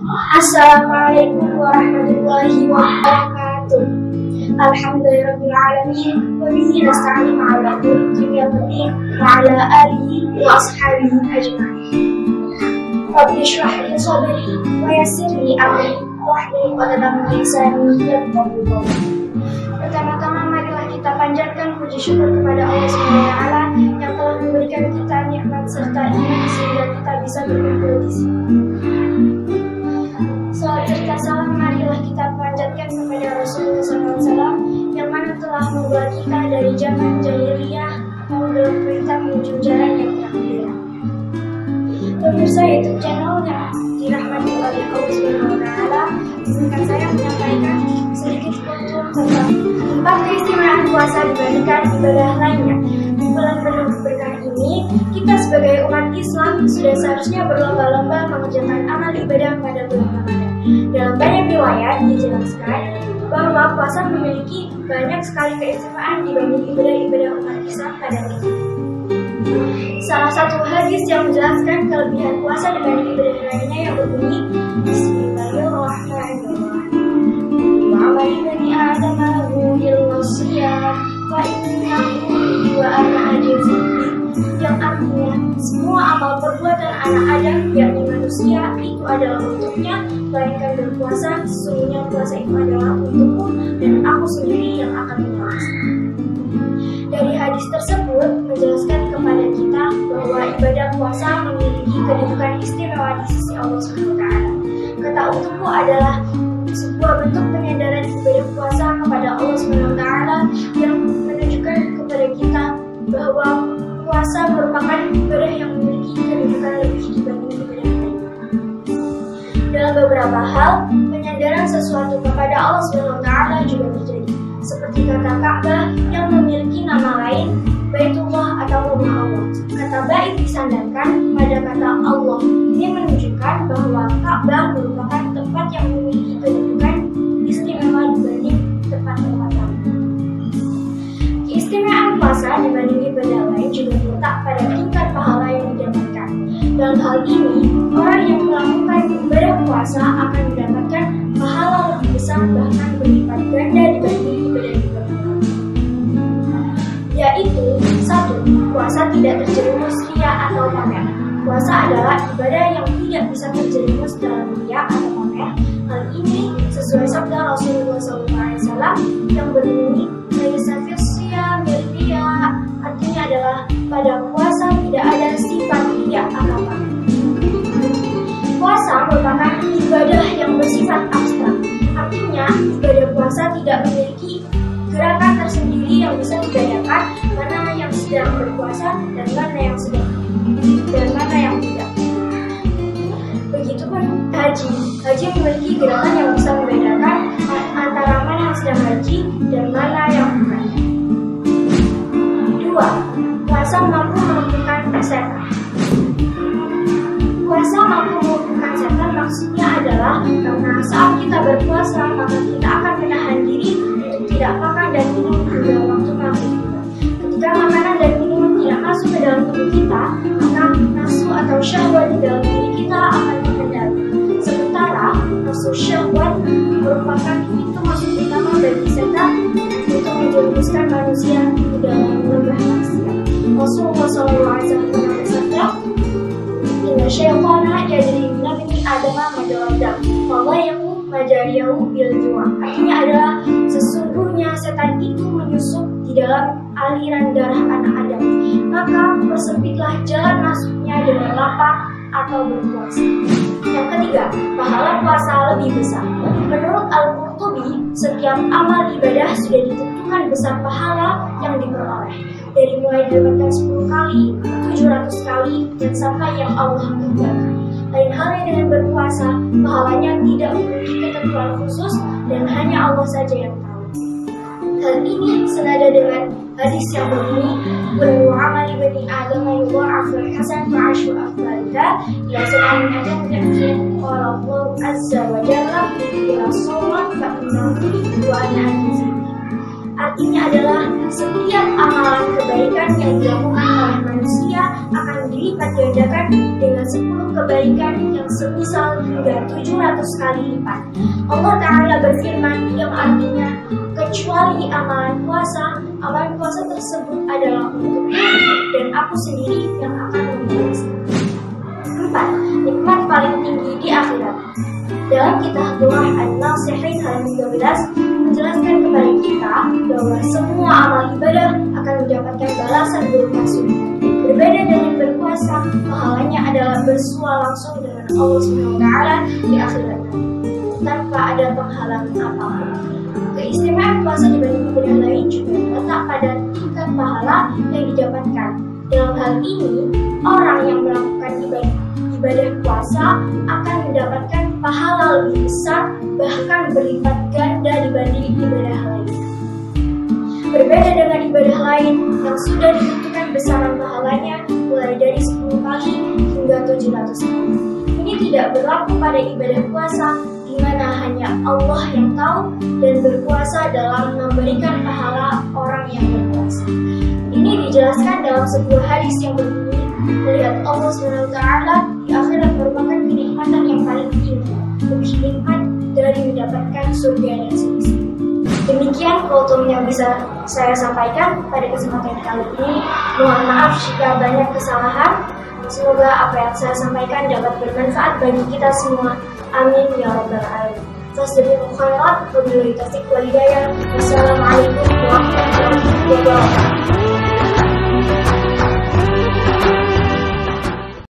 Assalamualaikum warahmatullahi wabarakatuh. Alhamdulillahirrahmanirrahim. Wa bihi nasta'in ala umuri dunya wa din wa ala alihi wa ashabihi ajma'in. Rabbi shrah li sadri wa yassir li amri wahlul 'uqdatam min lisani yafqahu qawli. Pertama-tama marilah kita panjatkan puji syukur kepada Allah SWT yang telah memberikan kita nikmat serta iman sehingga kita bisa berkumpul di sini. Salat serta salam marilah kita panjatkan kepada Rasulullah SAW yang mana telah membawa kita dari zaman jahiliyah atau dalam perintah menuju jalan yang terang. Pemirsa YouTube channel yang dirahmati oleh Allah SWT, izinkan saya menyampaikan sedikit contoh tentang 4 keistimewaan puasa dibandingkan ibadah lainnya. Di bulan penuh berkah ini, kita sebagai umat Islam sudah seharusnya berlomba-lomba mengerjakan amal ibadah pada bulan Ramadan. Dalam banyak riwayat dijelaskan bahwa puasa memiliki banyak sekali keistimewaan dibanding ibadah-ibadah umat Islam pada ini. Salah satu hadis yang menjelaskan kelebihan puasa dibanding ibadah lainnya yang berbunyi Bismillahirrahmanirrahim. Wa ma bani Adam lahu illa shiyam fa innahu wa ana ajizu, yang artinya semua amal perbuatan anak Adam yakni manusia itu adalah untuknya, melainkan berpuasa. Sesungguhnya puasa itu adalah untukku dan aku sendiri yang akan berpuasa. Dari hadis tersebut menjelaskan kepada kita bahwa ibadah puasa memiliki kedudukan istimewa di sisi Allah SWT. Kata untukku adalah sebuah bentuk penyadaran ibadah puasa kepada Allah SWT yang menunjukkan kepada kita bahwa puasa merupakan ibadah yang memiliki kedudukan lebih dibanding ibadah lain. Dalam beberapa hal, penyadaran sesuatu kepada Allah SWT juga terjadi, seperti kata Ka'bah yang memiliki nama lain, Baitullah atau Rumah Allah. Kata bait disandarkan pada kata Allah. Ini menunjukkan bahwa Ka'bah merupakan tempat yang memiliki kedudukan istimewa dibanding tempat-tempat lain. Keistimewaan puasa dibanding ibadah lain juga terletak pada tingkat pahala yang didapatkan. Dalam hal ini, orang yang melakukan ibadah puasa akan mendapatkan pahala lebih besar, bahkan berlipat ganda dibanding ibadah-ibadah lain. Yaitu 1. Puasa tidak terjerumus riya atau pamer. Puasa adalah ibadah yang tidak bisa terjerumus dalam riya atau pamer. Hal ini sesuai sabda Rasulullah SAW yang berbunyi artinya adalah pada puasa tidak ada sifat riya atau pamer. Puasa merupakan ibadah yang bersifat abstrak. Artinya ibadah puasa tidak memiliki gerakan tersendiri yang bisa dibedakan mana yang sedang berpuasa dan mana yang sedang dan mana yang tidak. Begitupun haji. Haji memiliki gerakan yang bisa membedakan antara mana yang sedang haji dan mana yang bukan. 2. Puasa mampu melumpuhkan setan. Puasa mampu melumpuhkan setan maksudnya adalah karena saat kita berpuasa maka kita akan menahan diri untuk tidak makan dan minum hingga waktu maghrib. Ketika makanan dan minuman tidak masuk ke dalam tubuh kita, maka nafsu atau syahwat di dalam diri kita akan terkendali. Sementara nafsu syahwat merupakan pintu masuk utama bagi setan untuk menjerumuskan manusia ke dalam lembah maksiat. Rasulullah SAW bersabda, "Inna syaitana yajri min ibni Adam majrad dam, wa ghayru majariyahu bil jua'." Artinya adalah sesungguhnya setan itu menyusup di dalam aliran darah anak Adam, maka persempitlah jalan masuknya dengan lapar atau berpuasa. Yang ketiga, pahala puasa lebih besar. Menurut Al-Qurtubi, setiap amal ibadah sudah ditentukan besar pahala yang diperoleh, dari mulai didapatkan 10 kali, 700 kali, dan sampai yang Allah kehendaki. Lain halnya dengan berpuasa, pahalanya tidak memiliki ketentuan khusus dan hanya Allah saja yang tahu. Hal ini senada dengan hadis yang berbunyi, "Kullu amali bani Adam yudha'afu al-hasan fa'ashru afdalha ila sab'in adam ya'tin qala Allah azza wa jalla ila shawma fa innahu wa ana ajzi." artinya adalah setiap amalan kebaikan yang dilakukan oleh manusia akan dilipat gandakan dengan 10 kebaikan yang semisal hingga 700 kali lipat. Allah Ta'ala berfirman yang artinya, kecuali amalan puasa tersebut adalah untukku dan aku sendiri yang akan membalasnya. 4. Nikmat paling tinggi di akhirat. Dalam kitabullah An-Nasihin halaman 12 menjelaskan kepada kita bahwa semua amal ibadah akan mendapatkan balasan berupa surga. Berbeda dengan berpuasa, pahalanya adalah bersua langsung dengan Allah SWT di akhirat tanpa ada penghalang apapun. Keistimewaan puasa dibanding ibadah lain juga terletak pada tingkat pahala yang didapatkan. Dalam hal ini, orang yang melakukan ibadah puasa akan mendapatkan pahala lebih besar, bahkan berlipat ganda dibanding ibadah lain. Berbeda dengan ibadah lain yang sudah ditentukan besaran pahalanya mulai dari 10 kali hingga 700 kali. Ini tidak berlaku pada ibadah puasa, di mana hanya Allah yang tahu dan berkuasa dalam memberikan pahala orang yang berpuasa. Ini dijelaskan dalam sebuah hadis yang berbunyi, melihat Allah SWT di akhirat merupakan kenikmatan yang paling tinggi, lebih nikmat dari mendapatkan surga dan semisal. Demikian kultum yang bisa saya sampaikan pada kesempatan kali ini. Mohon maaf jika banyak kesalahan. Semoga apa yang saya sampaikan dapat bermanfaat bagi kita semua. Amin ya rabbal alamin. Tasbihul khairat, wabillahi taufiq wal hidayah. Wassalamualaikum warahmatullahi wabarakatuh.